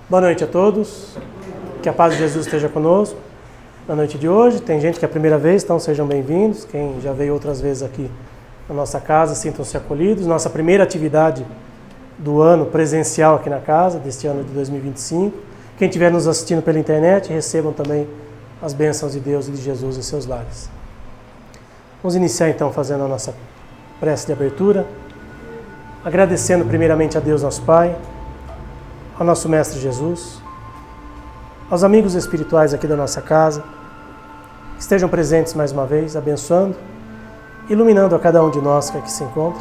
Boa noite a todos, que a paz de Jesus esteja conosco na noite de hoje. Tem gente que é a primeira vez, então sejam bem-vindos. Quem já veio outras vezes aqui na nossa casa, sintam-se acolhidos. Nossa primeira atividade do ano presencial aqui na casa, deste ano de 2025. Quem estiver nos assistindo pela internet, recebam também as bênçãos de Deus e de Jesus em seus lares. Vamos iniciar então fazendo a nossa prece de abertura, agradecendo primeiramente a Deus nosso Pai, ao nosso Mestre Jesus, aos amigos espirituais aqui da nossa casa, que estejam presentes mais uma vez, abençoando, iluminando a cada um de nós que aqui se encontra.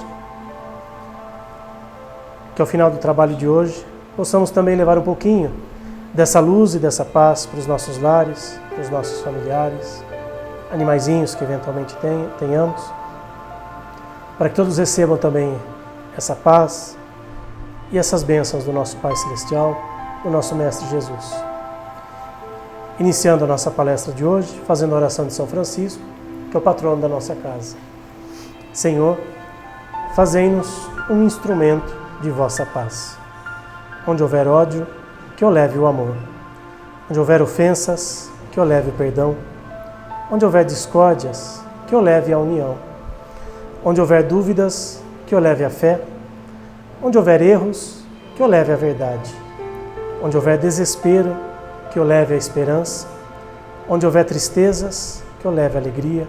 Que ao final do trabalho de hoje, possamos também levar um pouquinho dessa luz e dessa paz para os nossos lares, para os nossos familiares, animaizinhos que eventualmente tenhamos, para que todos recebam também essa paz e essas bênçãos do nosso Pai Celestial, do nosso Mestre Jesus. Iniciando a nossa palestra de hoje, fazendo a oração de São Francisco, que é o patrono da nossa casa. Senhor, fazei-nos um instrumento de vossa paz. Onde houver ódio, que eu leve o amor. Onde houver ofensas, que eu leve o perdão. Onde houver discórdias, que eu leve a união. Onde houver dúvidas, que eu leve a fé. Onde houver erros, que eu leve a verdade. Onde houver desespero, que eu leve a esperança. Onde houver tristezas, que eu leve a alegria.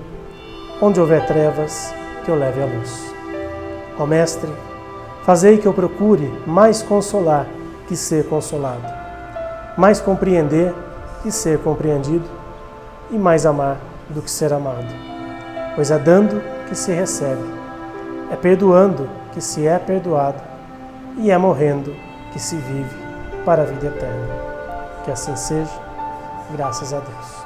Onde houver trevas, que eu leve a luz. Ó Mestre, fazei que eu procure mais consolar que ser consolado, mais compreender que ser compreendido e mais amar do que ser amado. Pois é dando que se recebe, é perdoando que se é perdoado e é morrendo que se vive para a vida eterna. Que assim seja, graças a Deus.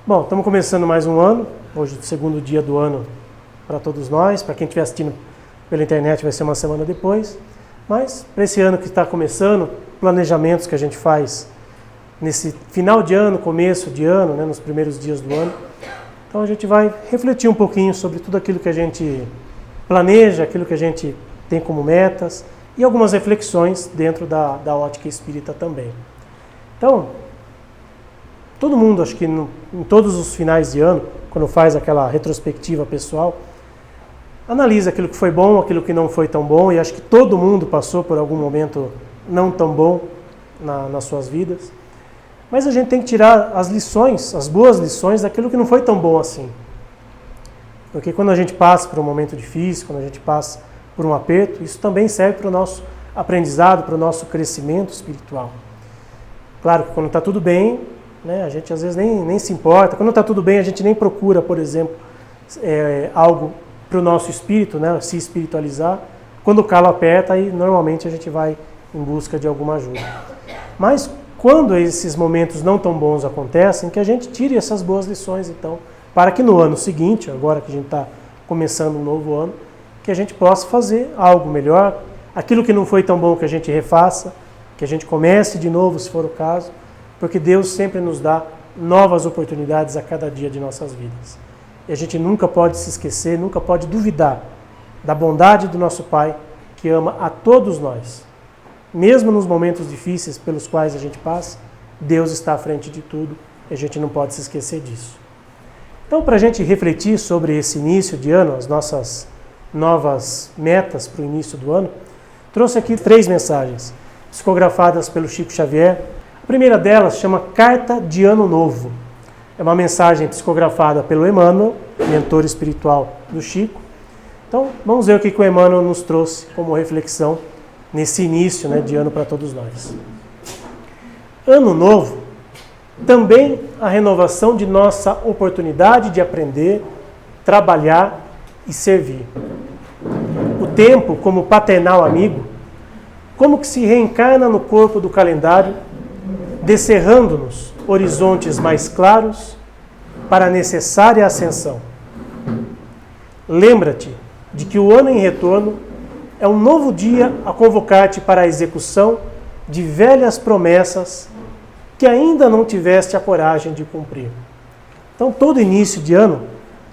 Bom, estamos começando mais um ano, hoje o segundo dia do ano para todos nós. Para quem estiver assistindo pela internet vai ser uma semana depois, mas para esse ano que está começando, planejamentos que a gente faz nesse final de ano, começo de ano, né, nos primeiros dias do ano. Então a gente vai refletir um pouquinho sobre tudo aquilo que a gente planeja, aquilo que a gente tem como metas e algumas reflexões dentro da ótica espírita também. Então, todo mundo, acho que em todos os finais de ano, quando faz aquela retrospectiva pessoal, analisa aquilo que foi bom, aquilo que não foi tão bom, e acho que todo mundo passou por algum momento não tão bom nas suas vidas. Mas a gente tem que tirar as lições, as boas lições daquilo que não foi tão bom assim. Porque quando a gente passa por um momento difícil, quando a gente passa por um aperto, isso também serve para o nosso aprendizado, para o nosso crescimento espiritual. Claro que quando está tudo bem, né, a gente às vezes nem se importa. Quando está tudo bem, a gente nem procura, por exemplo, algo para o nosso espírito, né, se espiritualizar. Quando o calo aperta, aí normalmente a gente vai em busca de alguma ajuda. Mas quando esses momentos não tão bons acontecem, que a gente tire essas boas lições, então, para que no ano seguinte, agora que a gente está começando um novo ano, que a gente possa fazer algo melhor, aquilo que não foi tão bom que a gente refaça, que a gente comece de novo, se for o caso, porque Deus sempre nos dá novas oportunidades a cada dia de nossas vidas. E a gente nunca pode se esquecer, nunca pode duvidar da bondade do nosso Pai, que ama a todos nós. Mesmo nos momentos difíceis pelos quais a gente passa, Deus está à frente de tudo e a gente não pode se esquecer disso. Então, para a gente refletir sobre esse início de ano, as nossas novas metas para o início do ano, trouxe aqui 3 mensagens, psicografadas pelo Chico Xavier. A primeira delas chama Carta de Ano Novo. É uma mensagem psicografada pelo Emmanuel, mentor espiritual do Chico. Então, vamos ver o que o Emmanuel nos trouxe como reflexão nesse início, né, de ano para todos nós. Ano novo, também a renovação de nossa oportunidade de aprender, trabalhar e servir. O tempo, como paternal amigo, como que se reencarna no corpo do calendário, descerrando-nos horizontes mais claros para a necessária ascensão. Lembra-te de que o ano em retorno é um novo dia a convocar-te para a execução de velhas promessas que ainda não tiveste a coragem de cumprir. Então, todo início de ano,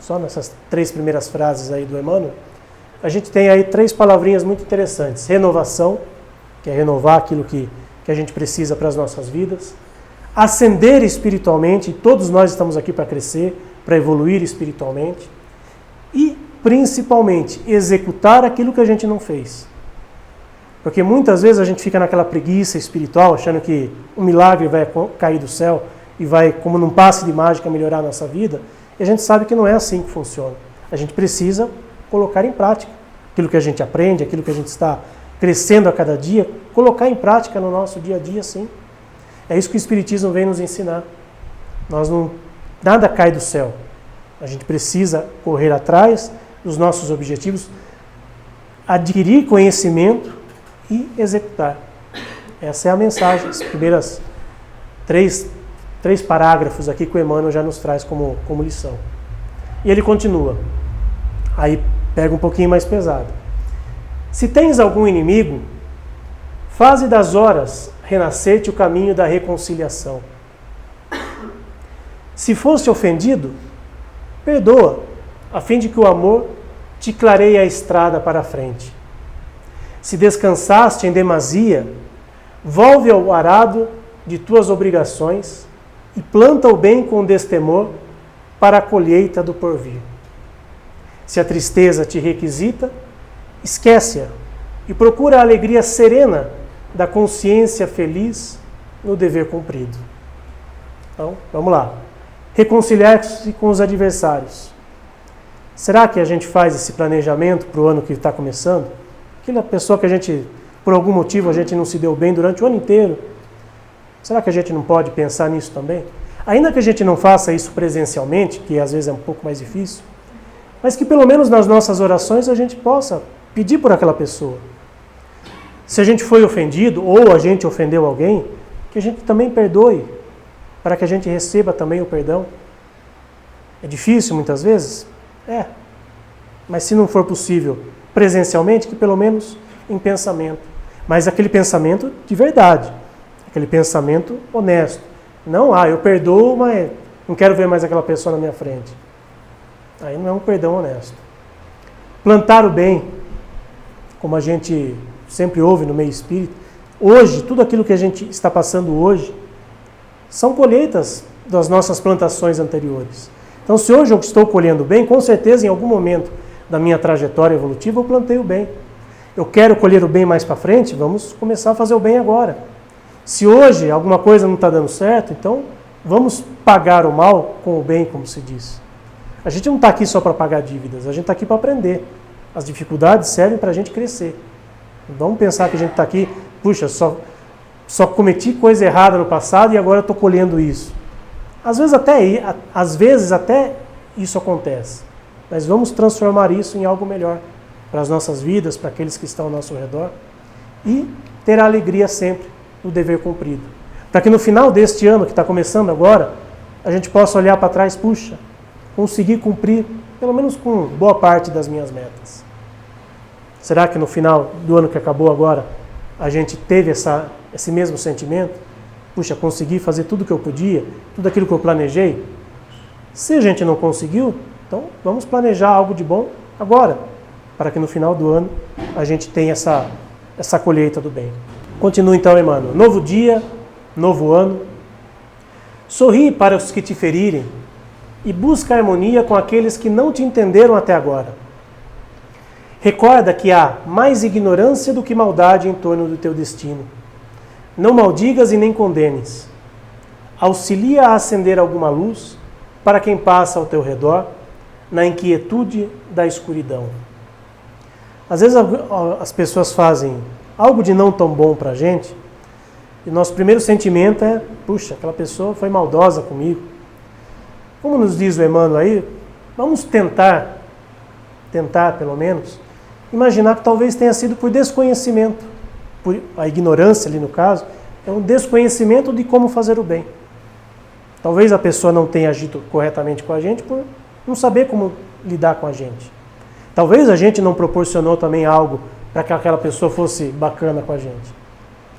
só nessas 3 primeiras frases aí do Emmanuel, a gente tem aí 3 palavrinhas muito interessantes. Renovação, que é renovar aquilo que que a gente precisa para as nossas vidas, ascender espiritualmente, e todos nós estamos aqui para crescer, para evoluir espiritualmente, e principalmente executar aquilo que a gente não fez. Porque muitas vezes a gente fica naquela preguiça espiritual, achando que um milagre vai cair do céu e vai, como num passe de mágica, melhorar a nossa vida, e a gente sabe que não é assim que funciona. A gente precisa colocar em prática aquilo que a gente aprende, aquilo que a gente está crescendo a cada dia, colocar em prática no nosso dia a dia, sim. É isso que o Espiritismo vem nos ensinar. Nada cai do céu. A gente precisa correr atrás dos nossos objetivos, adquirir conhecimento e executar. Essa é a mensagem, as primeiras três parágrafos aqui que o Emmanuel já nos traz como lição. E ele continua. Aí pega um pouquinho mais pesado. Se tens algum inimigo, faze das horas renascer-te o caminho da reconciliação. Se foste ofendido, perdoa, a fim de que o amor te clareie a estrada para a frente. Se descansaste em demasia, volve ao arado de tuas obrigações e planta o bem com destemor para a colheita do porvir. Se a tristeza te requisita, esquece-a e procura a alegria serena da consciência feliz no dever cumprido. Então, vamos lá. Reconciliar-se com os adversários. Será que a gente faz esse planejamento para o ano que está começando? Aquela pessoa que a gente, por algum motivo, a gente não se deu bem durante o ano inteiro. Será que a gente não pode pensar nisso também? Ainda que a gente não faça isso presencialmente, que às vezes é um pouco mais difícil, mas que pelo menos nas nossas orações a gente possa pedir por aquela pessoa. Se a gente foi ofendido ou a gente ofendeu alguém, que a gente também perdoe, para que a gente receba também o perdão. É difícil muitas vezes? É. Mas se não for possível presencialmente, que pelo menos em pensamento. Mas aquele pensamento de verdade, aquele pensamento honesto. Não, eu perdoo, mas não quero ver mais aquela pessoa na minha frente. Aí não é um perdão honesto. Plantar o bem, como a gente sempre ouve no meio espírita, hoje, tudo aquilo que a gente está passando hoje, são colheitas das nossas plantações anteriores. Então, se hoje eu estou colhendo bem, com certeza em algum momento da minha trajetória evolutiva eu plantei o bem. Eu quero colher o bem mais para frente, vamos começar a fazer o bem agora. Se hoje alguma coisa não está dando certo, então vamos pagar o mal com o bem, como se diz. A gente não está aqui só para pagar dívidas, a gente está aqui para aprender. As dificuldades servem para a gente crescer. Não vamos pensar que a gente está aqui, puxa, só cometi coisa errada no passado e agora estou colhendo isso. Às vezes até isso acontece, mas vamos transformar isso em algo melhor para as nossas vidas, para aqueles que estão ao nosso redor e ter a alegria sempre do dever cumprido. Para que no final deste ano que está começando agora, a gente possa olhar para trás, puxa, consegui cumprir pelo menos com boa parte das minhas metas. Será que no final do ano que acabou agora, a gente teve esse mesmo sentimento? Puxa, consegui fazer tudo o que eu podia, tudo aquilo que eu planejei? Se a gente não conseguiu, então vamos planejar algo de bom agora, para que no final do ano a gente tenha essa colheita do bem. Continua então, Emmanuel. Novo dia, novo ano. Sorri para os que te ferirem e busca harmonia com aqueles que não te entenderam até agora. Recorda que há mais ignorância do que maldade em torno do teu destino. Não maldigas e nem condenes. Auxilia a acender alguma luz para quem passa ao teu redor, na inquietude da escuridão. Às vezes as pessoas fazem algo de não tão bom para a gente, e o nosso primeiro sentimento é, puxa, aquela pessoa foi maldosa comigo. Como nos diz o Emmanuel aí, vamos tentar pelo menos, imaginar que talvez tenha sido por desconhecimento. Por a ignorância ali no caso, é um desconhecimento de como fazer o bem. Talvez a pessoa não tenha agido corretamente com a gente por não saber como lidar com a gente. Talvez a gente não proporcionou também algo para que aquela pessoa fosse bacana com a gente.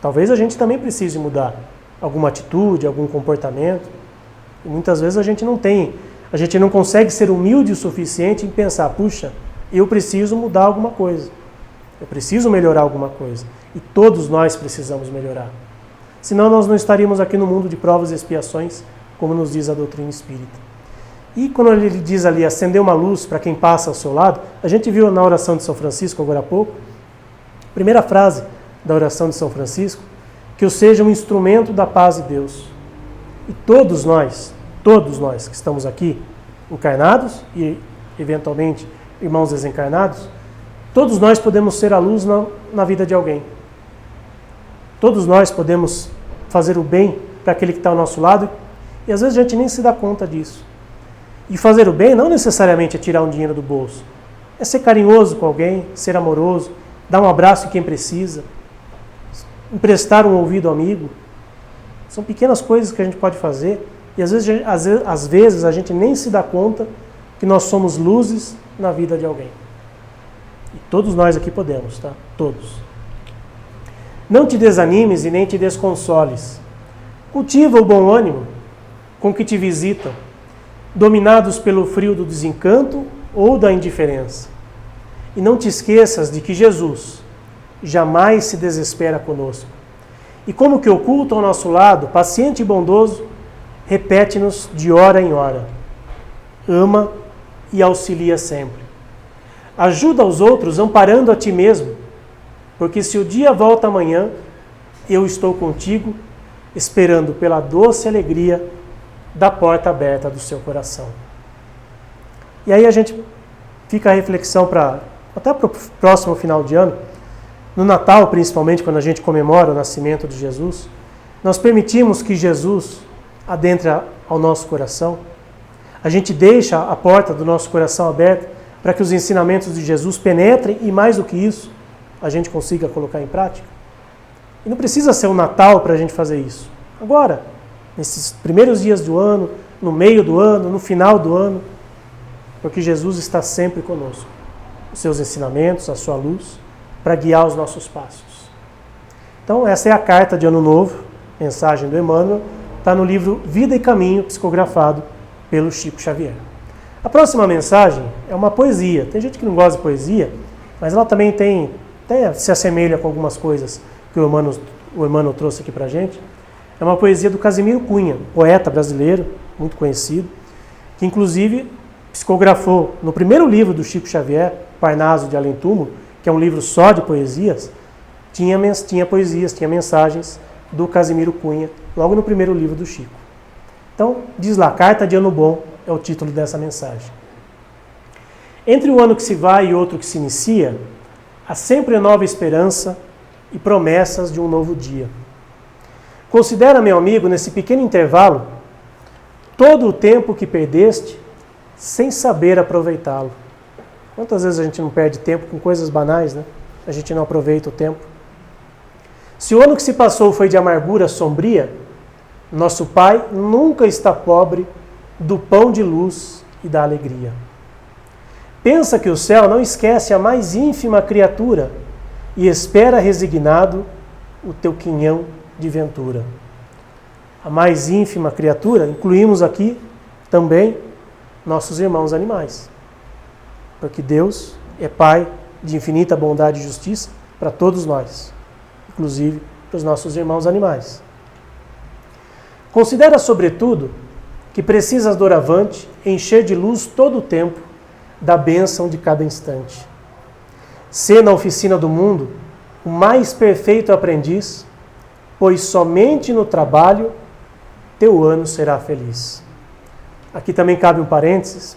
Talvez a gente também precise mudar alguma atitude, algum comportamento. E muitas vezes a gente não consegue ser humilde o suficiente em pensar, puxa, eu preciso mudar alguma coisa. Eu preciso melhorar alguma coisa. E todos nós precisamos melhorar. Senão nós não estaríamos aqui no mundo de provas e expiações, como nos diz a doutrina espírita. E quando ele diz ali, acender uma luz para quem passa ao seu lado, a gente viu na oração de São Francisco agora há pouco, primeira frase da oração de São Francisco, que eu seja um instrumento da paz de Deus. E todos nós que estamos aqui, encarnados e eventualmente irmãos desencarnados, todos nós podemos ser a luz na vida de alguém. Todos nós podemos fazer o bem para aquele que está ao nosso lado e às vezes a gente nem se dá conta disso. E fazer o bem não necessariamente é tirar um dinheiro do bolso, é ser carinhoso com alguém, ser amoroso, dar um abraço em quem precisa, emprestar um ouvido ao amigo. São pequenas coisas que a gente pode fazer e às vezes a gente nem se dá conta que nós somos luzes na vida de alguém. E todos nós aqui podemos, tá? Todos. Não te desanimes e nem te desconsoles. Cultiva o bom ânimo com que te visitam, dominados pelo frio do desencanto ou da indiferença. E não te esqueças de que Jesus jamais se desespera conosco. E como que oculto ao nosso lado, paciente e bondoso, repete-nos de hora em hora: ama e auxilia sempre. Ajuda aos outros amparando a ti mesmo, porque se o dia volta amanhã, eu estou contigo, esperando pela doce alegria da porta aberta do seu coração. E aí a gente fica a reflexão até para o próximo final de ano, no Natal principalmente, quando a gente comemora o nascimento de Jesus, nós permitimos que Jesus adentre ao nosso coração, a gente deixa a porta do nosso coração aberta para que os ensinamentos de Jesus penetrem e, mais do que isso, a gente consiga colocar em prática. E não precisa ser um Natal para a gente fazer isso. Agora, nesses primeiros dias do ano, no meio do ano, no final do ano, porque Jesus está sempre conosco. Os seus ensinamentos, a sua luz, para guiar os nossos passos. Então, essa é a carta de Ano Novo, mensagem do Emmanuel, está no livro Vida e Caminho, psicografado pelo Chico Xavier. A próxima mensagem é uma poesia. Tem gente que não gosta de poesia, mas ela também se assemelha com algumas coisas que o Emmanuel trouxe aqui para a gente. É uma poesia do Casimiro Cunha, poeta brasileiro, muito conhecido, que inclusive psicografou no primeiro livro do Chico Xavier, Parnaso de Além Túmulo, que é um livro só de poesias, tinha poesias, tinha mensagens do Casimiro Cunha, logo no primeiro livro do Chico. Então, diz lá, Carta de Ano Bom é o título dessa mensagem. Entre o ano que se vai e outro que se inicia, há sempre nova esperança e promessas de um novo dia. Considera, meu amigo, nesse pequeno intervalo, todo o tempo que perdeste sem saber aproveitá-lo. Quantas vezes a gente não perde tempo com coisas banais, né? A gente não aproveita o tempo. Se o ano que se passou foi de amargura sombria, nosso Pai nunca está pobre do pão de luz e da alegria. Pensa que o céu não esquece a mais ínfima criatura e espera resignado o teu quinhão de ventura. A mais ínfima criatura, incluímos aqui também nossos irmãos animais. Porque Deus é Pai de infinita bondade e justiça para todos nós, inclusive para os nossos irmãos animais. Considera, sobretudo, que precisas doravante encher de luz todo o tempo da bênção de cada instante. Sê na oficina do mundo o mais perfeito aprendiz, pois somente no trabalho teu ano será feliz. Aqui também cabe um parênteses.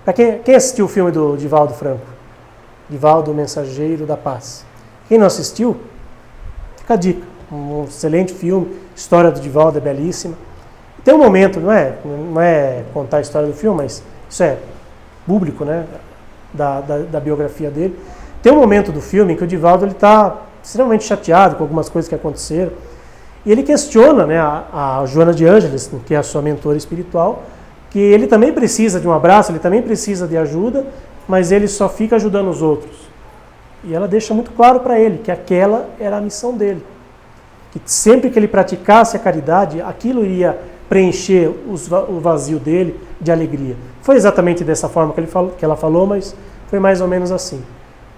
Para quem assistiu o filme do Divaldo Franco? Divaldo, o Mensageiro da Paz. Quem não assistiu, fica a dica. Um excelente filme, a história do Divaldo é belíssima. Tem um momento, não é contar a história do filme, mas isso é público, né, da biografia dele. Tem um momento do filme em que o Divaldo está extremamente chateado com algumas coisas que aconteceram. E ele questiona, né, a Joana de Ângeles, que é a sua mentora espiritual, que ele também precisa de um abraço, ele também precisa de ajuda, mas ele só fica ajudando os outros. E ela deixa muito claro para ele que aquela era a missão dele. Que sempre que ele praticasse a caridade, aquilo iria preencher o vazio dele de alegria. Foi exatamente dessa forma que ela falou, mas foi mais ou menos assim.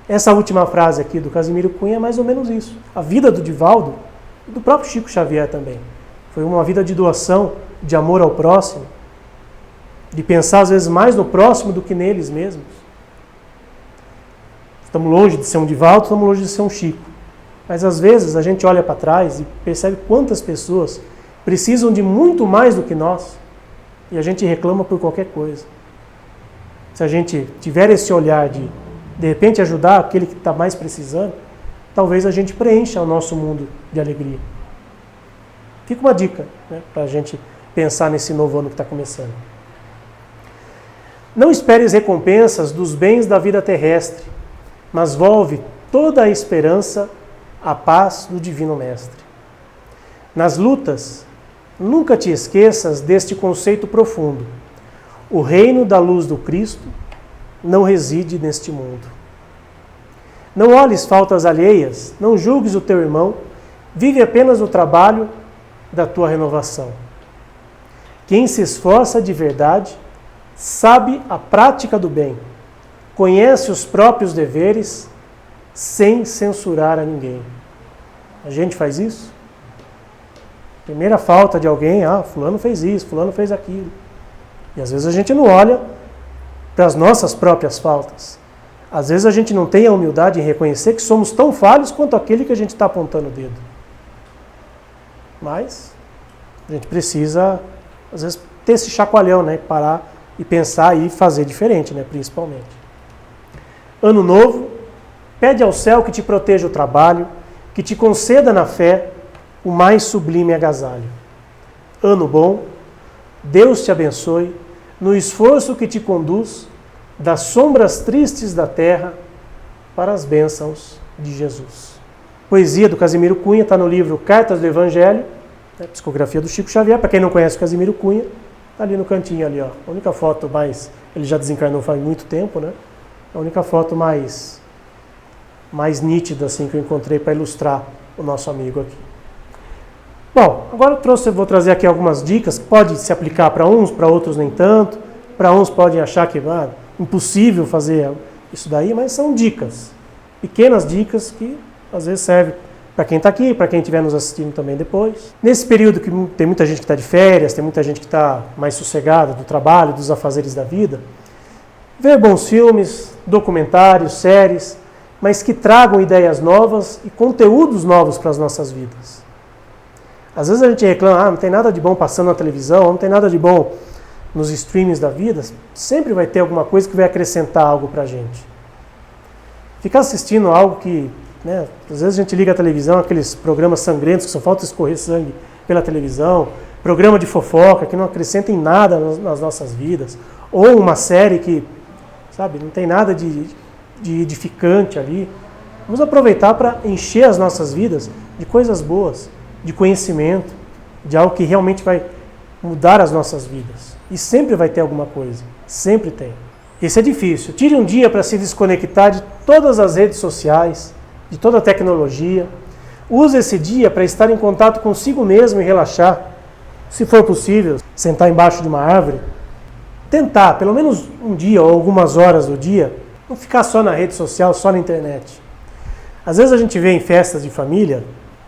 Essa última frase aqui do Casimiro Cunha é mais ou menos isso. A vida do Divaldo do próprio Chico Xavier também. Foi uma vida de doação, de amor ao próximo, de pensar às vezes mais no próximo do que neles mesmos. Estamos longe de ser um Divaldo, estamos longe de ser um Chico. Mas às vezes a gente olha para trás e percebe quantas pessoas precisam de muito mais do que nós e a gente reclama por qualquer coisa. Se a gente tiver esse olhar de repente ajudar aquele que está mais precisando, talvez a gente preencha o nosso mundo de alegria. Fica uma dica, né, para a gente pensar nesse novo ano que está começando. Não esperes recompensas dos bens da vida terrestre, mas volve toda a esperança à paz do Divino Mestre. Nas lutas, nunca te esqueças deste conceito profundo. O reino da luz do Cristo não reside neste mundo. Não olhes faltas alheias, não julgues o teu irmão, vive apenas o trabalho da tua renovação. Quem se esforça de verdade, sabe a prática do bem, conhece os próprios deveres, sem censurar a ninguém. A gente faz isso? Primeira falta de alguém, fulano fez isso, fulano fez aquilo. E às vezes a gente não olha para as nossas próprias faltas. Às vezes a gente não tem a humildade em reconhecer que somos tão falhos quanto aquele que a gente está apontando o dedo. Mas a gente precisa, às vezes, ter esse chacoalhão, né? Parar e pensar e fazer diferente, né? Principalmente. Ano novo, pede ao céu que te proteja o trabalho, que te conceda na fé o mais sublime agasalho. Ano bom, Deus te abençoe no esforço que te conduz das sombras tristes da terra para as bênçãos de Jesus. Poesia do Casimiro Cunha, está no livro Cartas do Evangelho, psicografia do Chico Xavier. Para quem não conhece o Casimiro Cunha, está ali no cantinho ali, ó. A única foto mais, ele já desencarnou faz muito tempo, né? A única foto mais nítida assim que eu encontrei para ilustrar o nosso amigo aqui. Bom, agora eu vou trazer aqui algumas dicas que pode se aplicar para uns, para outros nem tanto. Para uns podem achar que é impossível fazer isso daí, mas são dicas, pequenas dicas que às vezes servem para quem está aqui, para quem estiver nos assistindo também depois. Nesse período que tem muita gente que está de férias, tem muita gente que está mais sossegada do trabalho, dos afazeres da vida, ver bons filmes, documentários, séries, mas que tragam ideias novas e conteúdos novos para as nossas vidas. Às vezes a gente reclama, não tem nada de bom passando na televisão, não tem nada de bom nos streamings da vida. Sempre vai ter alguma coisa que vai acrescentar algo para a gente. Ficar assistindo algo que, né, às vezes a gente liga a televisão, aqueles programas sangrentos que só falta escorrer sangue pela televisão, programa de fofoca que não acrescenta em nada nas nossas vidas, ou uma série que, sabe, não tem nada de edificante ali. Vamos aproveitar para encher as nossas vidas de coisas boas, de conhecimento, de algo que realmente vai mudar as nossas vidas. E sempre vai ter alguma coisa, sempre tem. Isso é difícil. Tire um dia para se desconectar de todas as redes sociais, de toda a tecnologia. Use esse dia para estar em contato consigo mesmo e relaxar. Se for possível, sentar embaixo de uma árvore. Tentar, pelo menos um dia ou algumas horas do dia, não ficar só na rede social, só na internet. Às vezes a gente vê em festas de família,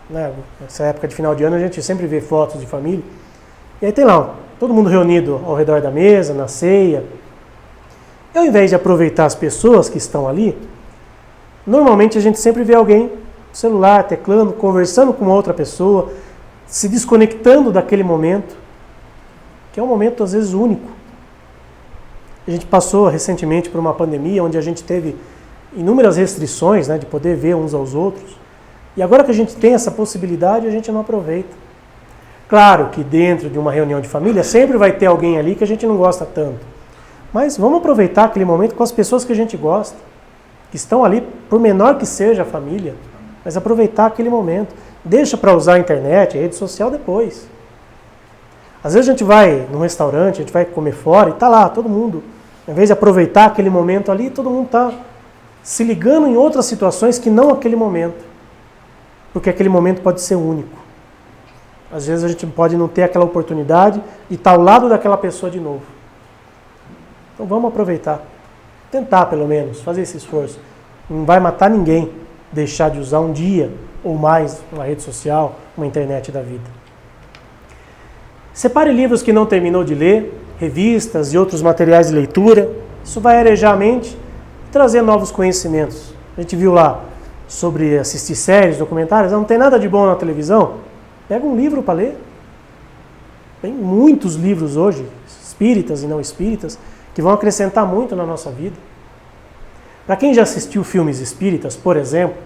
né, nessa época de final de ano a gente sempre vê fotos de família, e aí tem lá, todo mundo reunido ao redor da mesa, na ceia. E ao invés de aproveitar as pessoas que estão ali, normalmente a gente sempre vê alguém no celular, teclando, conversando com outra pessoa, se desconectando daquele momento, que é um momento às vezes único. A gente passou recentemente por uma pandemia onde a gente teve inúmeras restrições, né, de poder ver uns aos outros. E agora que a gente tem essa possibilidade, a gente não aproveita. Claro que dentro de uma reunião de família sempre vai ter alguém ali que a gente não gosta tanto. Mas vamos aproveitar aquele momento com as pessoas que a gente gosta, que estão ali, por menor que seja a família, mas aproveitar aquele momento. Deixa para usar a internet, a rede social depois. Às vezes a gente vai num restaurante, a gente vai comer fora e está lá todo mundo. Ao invés de aproveitar aquele momento ali, todo mundo está se ligando em outras situações que não aquele momento. Porque aquele momento pode ser único. Às vezes a gente pode não ter aquela oportunidade de estar ao lado daquela pessoa de novo. Então vamos aproveitar. Tentar pelo menos, fazer esse esforço. Não vai matar ninguém deixar de usar um dia ou mais uma rede social, uma internet da vida. Separe livros que não terminou de ler, revistas e outros materiais de leitura. Isso vai arejar a mente e trazer novos conhecimentos. A gente viu lá sobre assistir séries, documentários, não tem nada de bom na televisão. Pega um livro para ler. Tem muitos livros hoje, espíritas e não espíritas, que vão acrescentar muito na nossa vida. Para quem já assistiu filmes espíritas, por exemplo,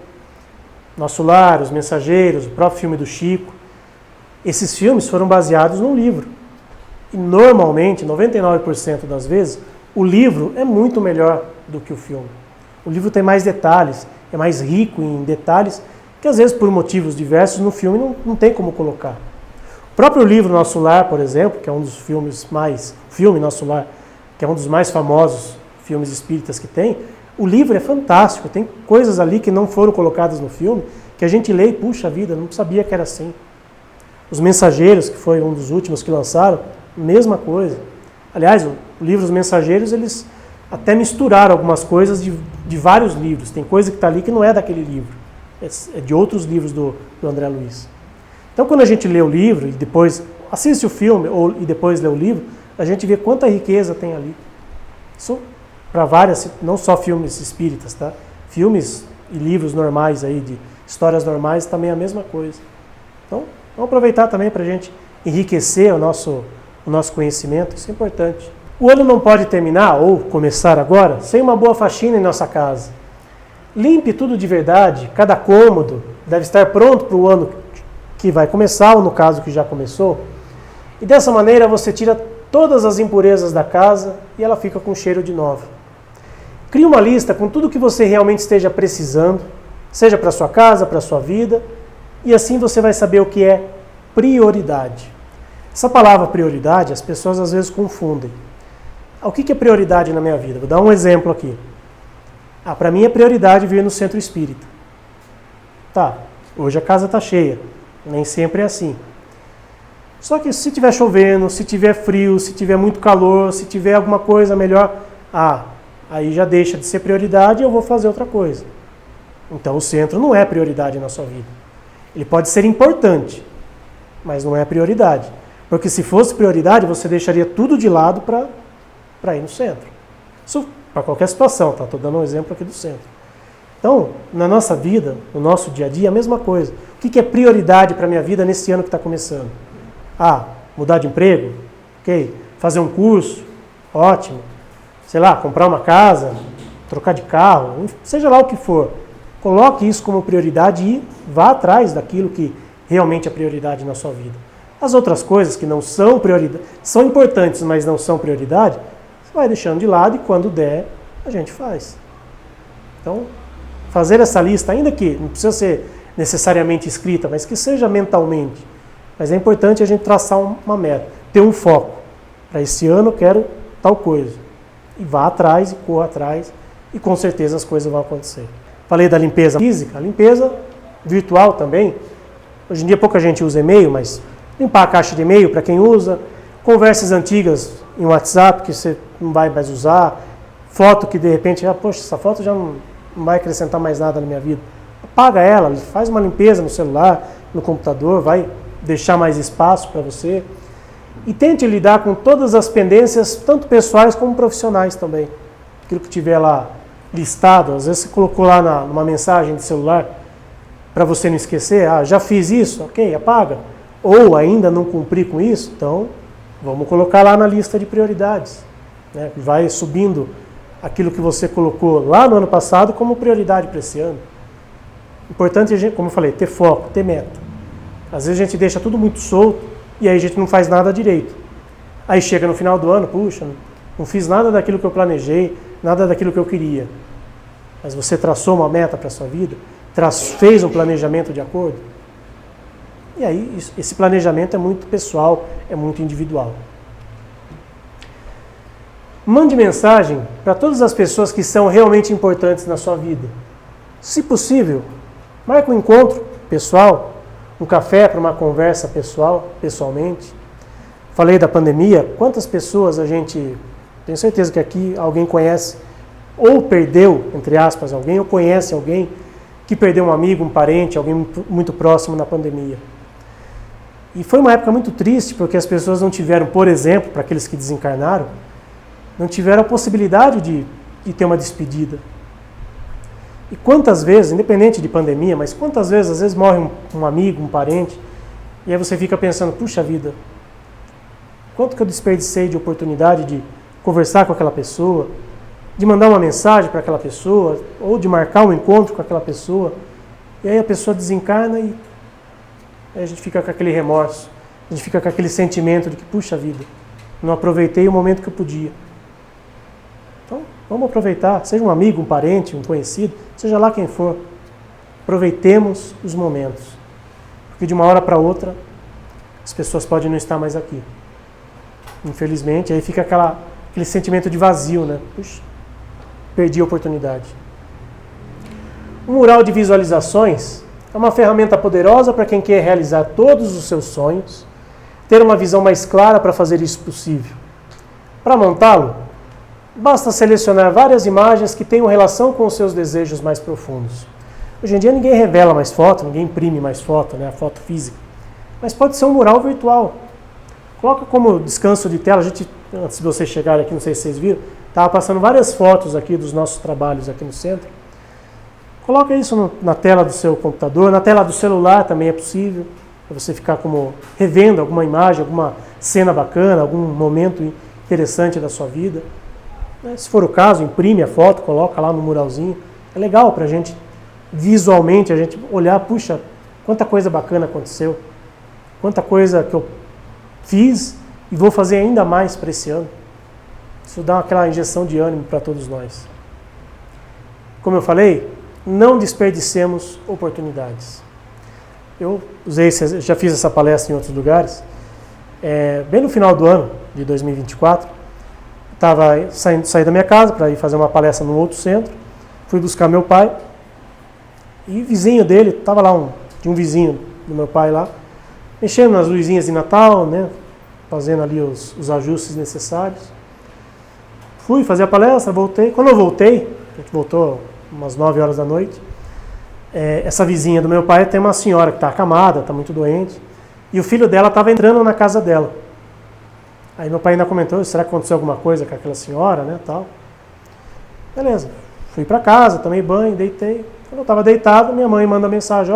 Nosso Lar, Os Mensageiros, o próprio filme do Chico, esses filmes foram baseados num livro. E normalmente, 99% das vezes, o livro é muito melhor do que o filme. O livro tem mais detalhes, é mais rico em detalhes, que às vezes por motivos diversos no filme não tem como colocar. O próprio livro Nosso Lar, por exemplo, que é um dos filmes mais... Filme Nosso Lar, que é um dos mais famosos filmes espíritas que tem, o livro é fantástico, tem coisas ali que não foram colocadas no filme, que a gente lê e, puxa vida, não sabia que era assim. Os Mensageiros, que foi um dos últimos que lançaram, mesma coisa. Aliás, o livro Os Mensageiros, eles até misturaram algumas coisas de vários livros. Tem coisa que está ali que não é daquele livro, é de outros livros do André Luiz. Então, quando a gente lê o livro e depois assiste o filme e depois lê o livro, a gente vê quanta riqueza tem ali. Isso para várias, não só filmes espíritas, tá? Filmes e livros normais aí, de histórias normais, também é a mesma coisa. Então, vamos aproveitar também para a gente enriquecer o nosso conhecimento, isso é importante. O ano não pode terminar, ou começar agora, sem uma boa faxina em nossa casa. Limpe tudo de verdade, cada cômodo deve estar pronto para o ano que vai começar, ou no caso que já começou. E dessa maneira você tira todas as impurezas da casa e ela fica com cheiro de nova. Crie uma lista com tudo que você realmente esteja precisando, seja para sua casa, para sua vida, e assim você vai saber o que é prioridade. Essa palavra prioridade, as pessoas às vezes confundem. O que é prioridade na minha vida? Vou dar um exemplo aqui. Para mim é prioridade vir no centro espírita. Tá, hoje a casa está cheia, nem sempre é assim. Só que se estiver chovendo, se tiver frio, se tiver muito calor, se tiver alguma coisa melhor, aí já deixa de ser prioridade e eu vou fazer outra coisa. Então o centro não é prioridade na sua vida. Ele pode ser importante, mas não é prioridade. Porque se fosse prioridade, você deixaria tudo de lado para ir no centro. Isso para qualquer situação, tá? Estou dando um exemplo aqui do centro. Então, na nossa vida, no nosso dia a dia, a mesma coisa. O que é prioridade para a minha vida nesse ano que está começando? Mudar de emprego? Ok. Fazer um curso? Ótimo. Sei lá, comprar uma casa, trocar de carro, seja lá o que for. Coloque isso como prioridade e vá atrás daquilo que realmente é prioridade na sua vida. As outras coisas que não são prioridade, são importantes, mas não são prioridade, você vai deixando de lado e quando der, a gente faz. Então, fazer essa lista, ainda que não precisa ser necessariamente escrita, mas que seja mentalmente. Mas é importante a gente traçar uma meta, ter um foco. Para esse ano eu quero tal coisa. E vá atrás, e corra atrás, e com certeza as coisas vão acontecer. Falei da limpeza física, a limpeza virtual também. Hoje em dia pouca gente usa e-mail, mas limpar a caixa de e-mail para quem usa, conversas antigas em WhatsApp que você não vai mais usar, foto que de repente, poxa, essa foto já não vai acrescentar mais nada na minha vida. Apaga ela, faz uma limpeza no celular, no computador, vai deixar mais espaço para você. E tente lidar com todas as pendências, tanto pessoais como profissionais também. Aquilo que tiver lá listado, às vezes você colocou lá numa mensagem de celular, para você não esquecer, já fiz isso, ok, apaga. Ou ainda não cumpri com isso, então vamos colocar lá na lista de prioridades. Né? Vai subindo aquilo que você colocou lá no ano passado como prioridade para esse ano. Importante, como eu falei, ter foco, ter meta. Às vezes a gente deixa tudo muito solto e aí a gente não faz nada direito. Aí chega no final do ano, puxa, não fiz nada daquilo que eu planejei, nada daquilo que eu queria. Mas você traçou uma meta para a sua vida? Fez um planejamento de acordo? E aí esse planejamento é muito pessoal, é muito individual. Mande mensagem para todas as pessoas que são realmente importantes na sua vida. Se possível, marque um encontro pessoal, um café para uma conversa pessoalmente. Falei da pandemia, quantas pessoas a gente... Tenho certeza que aqui alguém conhece, ou perdeu, entre aspas, alguém, ou conhece alguém que perdeu um amigo, um parente, alguém muito próximo na pandemia. E foi uma época muito triste, porque as pessoas não tiveram, por exemplo, para aqueles que desencarnaram, não tiveram a possibilidade de ter uma despedida. E quantas vezes, independente de pandemia, mas quantas vezes, às vezes morre um amigo, um parente, e aí você fica pensando, puxa vida, quanto que eu desperdicei de oportunidade de conversar com aquela pessoa, de mandar uma mensagem para aquela pessoa, ou de marcar um encontro com aquela pessoa, e aí a pessoa desencarna e aí a gente fica com aquele remorso, a gente fica com aquele sentimento de que, puxa vida, não aproveitei o momento que eu podia. Então, vamos aproveitar, seja um amigo, um parente, um conhecido, seja lá quem for, aproveitemos os momentos, porque de uma hora para outra as pessoas podem não estar mais aqui. Infelizmente, aí fica aquele sentimento de vazio, né? Puxa, perdi a oportunidade. Um mural de visualizações é uma ferramenta poderosa para quem quer realizar todos os seus sonhos, ter uma visão mais clara para fazer isso possível. Para montá-lo, basta selecionar várias imagens que tenham relação com os seus desejos mais profundos. Hoje em dia ninguém revela mais foto, ninguém imprime mais foto, né? A foto física. Mas pode ser um mural virtual. Coloca como descanso de tela, antes de vocês chegarem aqui, não sei se vocês viram, estava passando várias fotos aqui dos nossos trabalhos aqui no centro. Coloca isso na tela do seu computador, na tela do celular também é possível, para você ficar como revendo alguma imagem, alguma cena bacana, algum momento interessante da sua vida. Se for o caso, imprime a foto, coloca lá no muralzinho. É legal para a gente, visualmente, a gente olhar, puxa, quanta coisa bacana aconteceu, quanta coisa que eu fiz e vou fazer ainda mais para esse ano. Isso dá aquela injeção de ânimo para todos nós. Como eu falei, não desperdicemos oportunidades. Eu já fiz essa palestra em outros lugares. Bem no final do ano de 2024, estava saí da minha casa para ir fazer uma palestra num outro centro. Fui buscar meu pai e o vizinho dele, estava lá tinha um vizinho do meu pai lá, mexendo nas luzinhas de Natal, né, fazendo ali os ajustes necessários. Fui fazer a palestra, voltei. Quando eu voltei, a gente voltou umas 9 horas da noite, essa vizinha do meu pai tem uma senhora que está acamada, está muito doente, e o filho dela estava entrando na casa dela. Aí meu pai ainda comentou, será que aconteceu alguma coisa com aquela senhora, né, tal. Beleza, fui para casa, tomei banho, deitei. Quando eu estava deitado, minha mãe manda mensagem,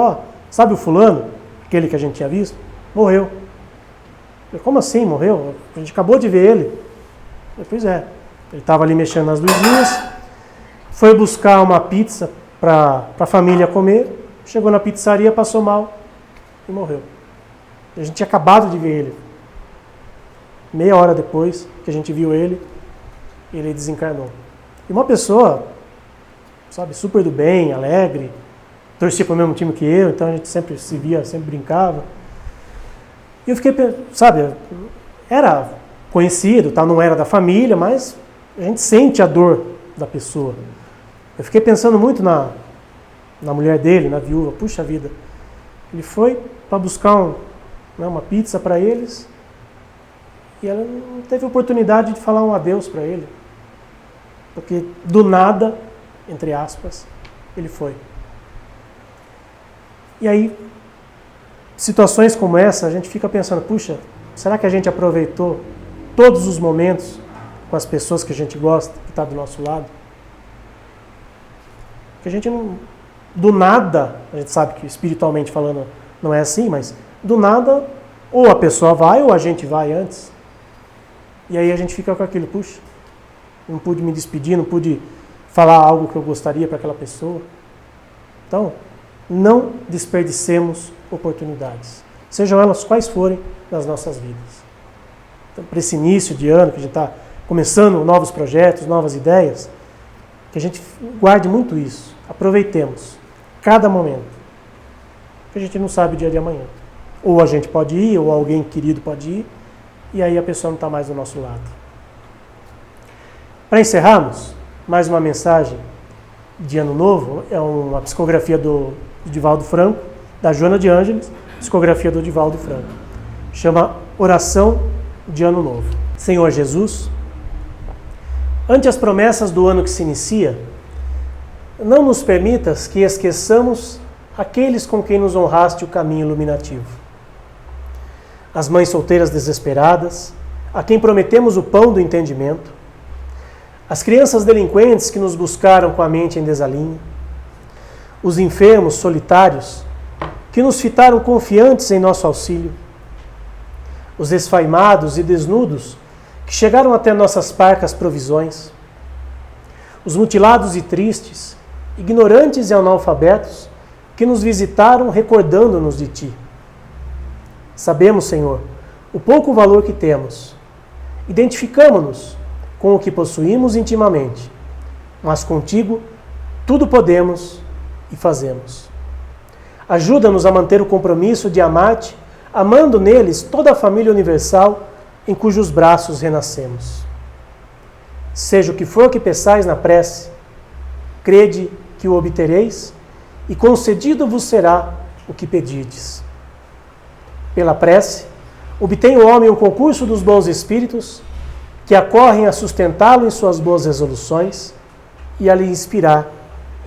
sabe o fulano, aquele que a gente tinha visto? Morreu. Eu, como assim, morreu? A gente acabou de ver ele. Eu, pois é, ele estava ali mexendo nas luzinhas, foi buscar uma pizza para a família comer, chegou na pizzaria, passou mal e morreu. A gente tinha acabado de ver ele. Meia hora depois que a gente viu ele desencarnou. E uma pessoa, sabe, super do bem, alegre, torcia para o mesmo time que eu, então a gente sempre se via, sempre brincava. E eu fiquei, sabe, era conhecido, tá, não era da família, mas a gente sente a dor da pessoa. Eu fiquei pensando muito na mulher dele, na viúva. Puxa vida, ele foi para buscar uma pizza para eles e ela não teve oportunidade de falar um adeus para ele, porque do nada, entre aspas, ele foi. E aí, situações como essa, a gente fica pensando, puxa, será que a gente aproveitou todos os momentos com as pessoas que a gente gosta, que está do nosso lado? Que a gente não, do nada, a gente sabe que espiritualmente falando não é assim, mas do nada, ou a pessoa vai ou a gente vai antes. E aí a gente fica com aquilo, puxa, não pude me despedir, não pude falar algo que eu gostaria para aquela pessoa. Então, não desperdicemos oportunidades, sejam elas quais forem nas nossas vidas. Então, para esse início de ano, que a gente está começando novos projetos, novas ideias, que a gente guarde muito isso, aproveitemos cada momento, que a gente não sabe o dia de amanhã. Ou a gente pode ir, ou alguém querido pode ir, e aí a pessoa não está mais do nosso lado. Para encerrarmos, mais uma mensagem de Ano Novo, é uma psicografia do Divaldo Franco, da Joana de Ângeles, psicografia do Divaldo Franco. Chama Oração de Ano Novo. Senhor Jesus, ante as promessas do ano que se inicia, não nos permitas que esqueçamos aqueles com quem nos honraste o caminho iluminativo. As mães solteiras desesperadas, a quem prometemos o pão do entendimento, as crianças delinquentes que nos buscaram com a mente em desalinho, os enfermos solitários que nos fitaram confiantes em nosso auxílio, os esfaimados e desnudos que chegaram até nossas parcas provisões, os mutilados e tristes, ignorantes e analfabetos que nos visitaram recordando-nos de Ti. Sabemos, Senhor, o pouco valor que temos. Identificamo-nos com o que possuímos intimamente, mas contigo tudo podemos e fazemos. Ajuda-nos a manter o compromisso de amar-te, amando neles toda a família universal em cujos braços renascemos. Seja o que for que peçais na prece, crede que o obtereis e concedido vos será o que pedirdes. Pela prece, obtém o homem o concurso dos bons espíritos que acorrem a sustentá-lo em suas boas resoluções e a lhe inspirar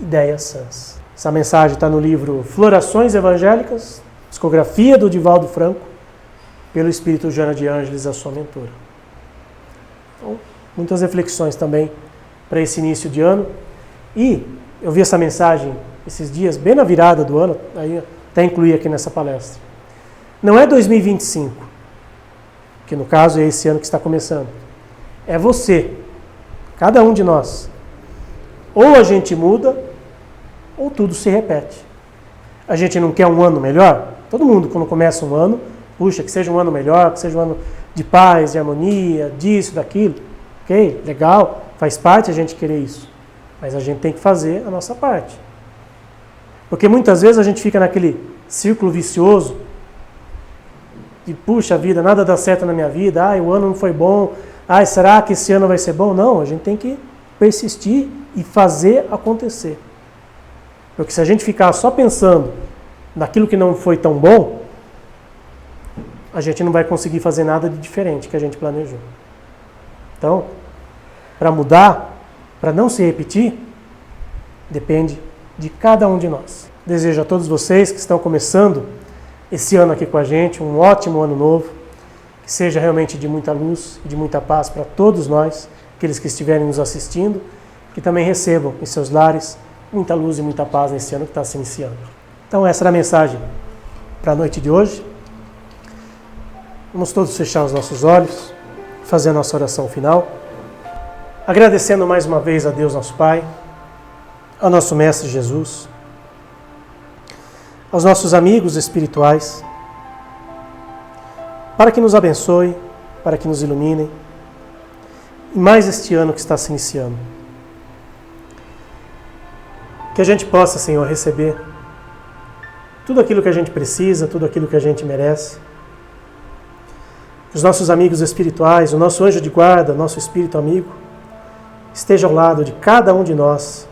ideias sãs. Essa mensagem está no livro Florações Evangélicas, psicografia do Divaldo Franco, pelo Espírito Joana de Ângeles, a sua mentora. Então, muitas reflexões também para esse início de ano. E eu vi essa mensagem esses dias, bem na virada do ano, aí até incluí aqui nessa palestra. Não é 2025, que no caso é esse ano que está começando. É você, cada um de nós. Ou a gente muda, ou tudo se repete. A gente não quer um ano melhor? Todo mundo, quando começa um ano, puxa, que seja um ano melhor, que seja um ano de paz, de harmonia, disso, daquilo. Ok, legal, faz parte a gente querer isso. Mas a gente tem que fazer a nossa parte. Porque muitas vezes a gente fica naquele círculo vicioso de, puxa vida, nada dá certo na minha vida, o ano não foi bom, será que esse ano vai ser bom? Não, a gente tem que persistir e fazer acontecer. Porque se a gente ficar só pensando naquilo que não foi tão bom, a gente não vai conseguir fazer nada de diferente que a gente planejou. Então, para mudar, para não se repetir, depende de cada um de nós. Desejo a todos vocês que estão começando esse ano aqui com a gente, um ótimo ano novo, que seja realmente de muita luz e de muita paz para todos nós, aqueles que estiverem nos assistindo, que também recebam em seus lares muita luz e muita paz nesse ano que está se iniciando. Então essa era a mensagem para a noite de hoje. Vamos todos fechar os nossos olhos, fazer a nossa oração final, agradecendo mais uma vez a Deus nosso Pai, ao nosso Mestre Jesus, aos nossos amigos espirituais, para que nos abençoe, para que nos iluminem, e mais este ano que está se iniciando. Que a gente possa, Senhor, receber tudo aquilo que a gente precisa, tudo aquilo que a gente merece. Que os nossos amigos espirituais, o nosso anjo de guarda, nosso espírito amigo, esteja ao lado de cada um de nós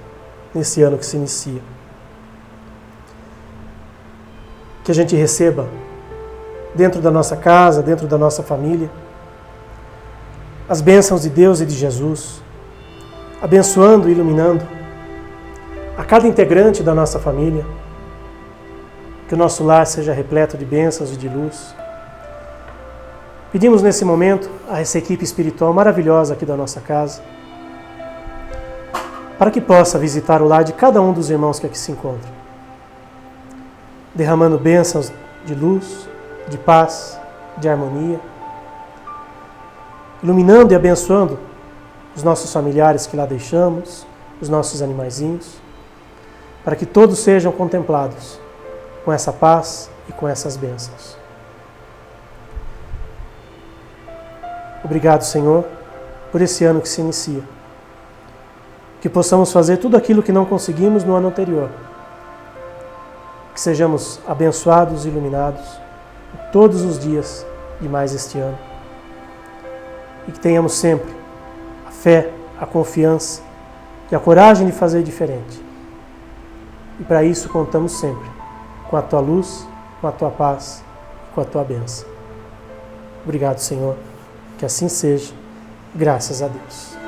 nesse ano que se inicia. Que a gente receba dentro da nossa casa, dentro da nossa família, as bênçãos de Deus e de Jesus, abençoando e iluminando a cada integrante da nossa família, que o nosso lar seja repleto de bênçãos e de luz. Pedimos nesse momento a essa equipe espiritual maravilhosa aqui da nossa casa, para que possa visitar o lar de cada um dos irmãos que aqui se encontram, derramando bênçãos de luz, de paz, de harmonia, iluminando e abençoando os nossos familiares que lá deixamos, os nossos animaizinhos, para que todos sejam contemplados com essa paz e com essas bênçãos. Obrigado, Senhor, por esse ano que se inicia. Que possamos fazer tudo aquilo que não conseguimos no ano anterior. Que sejamos abençoados e iluminados todos os dias de mais este ano. E que tenhamos sempre a fé, a confiança e a coragem de fazer diferente. E para isso contamos sempre com a Tua luz, com a Tua paz e com a Tua bênção. Obrigado, Senhor. Que assim seja. Graças a Deus.